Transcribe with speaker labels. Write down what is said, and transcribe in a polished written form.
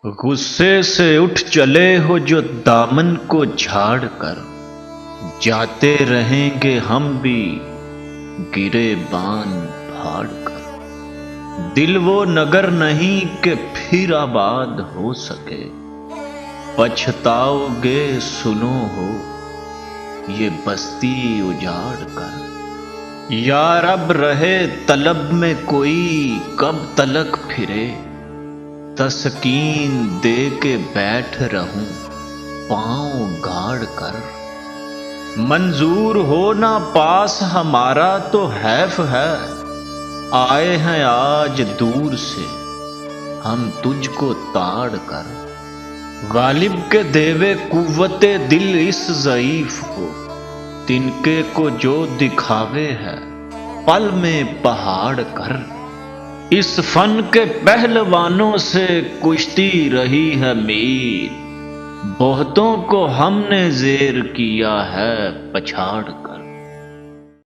Speaker 1: غصے سے اٹھ چلے ہو جو دامن کو جھاڑ کر، جاتے رہیں گے ہم بھی گرے بان پھاڑ کر۔ دل وہ نگر نہیں کہ پھر آباد ہو سکے، پچھتاؤ گے سنو ہو یہ بستی اجاڑ کر۔ یا رب رہے طلب میں کوئی کب تلک پھرے، تسکین دے کے بیٹھ رہوں پاؤں گاڑ کر۔ منظور ہو نہ پاس ہمارا تو حیف ہے، آئے ہیں آج دور سے ہم تجھ کو تاڑ کر۔ غالب کے دیوے قوت دل اس ضعیف کو، تنکے کو جو دکھاوے ہے پل میں پہاڑ کر۔ اس فن کے پہلوانوں سے کشتی رہی ہے میر، بہتوں کو ہم نے زیر کیا ہے پچھاڑ کر۔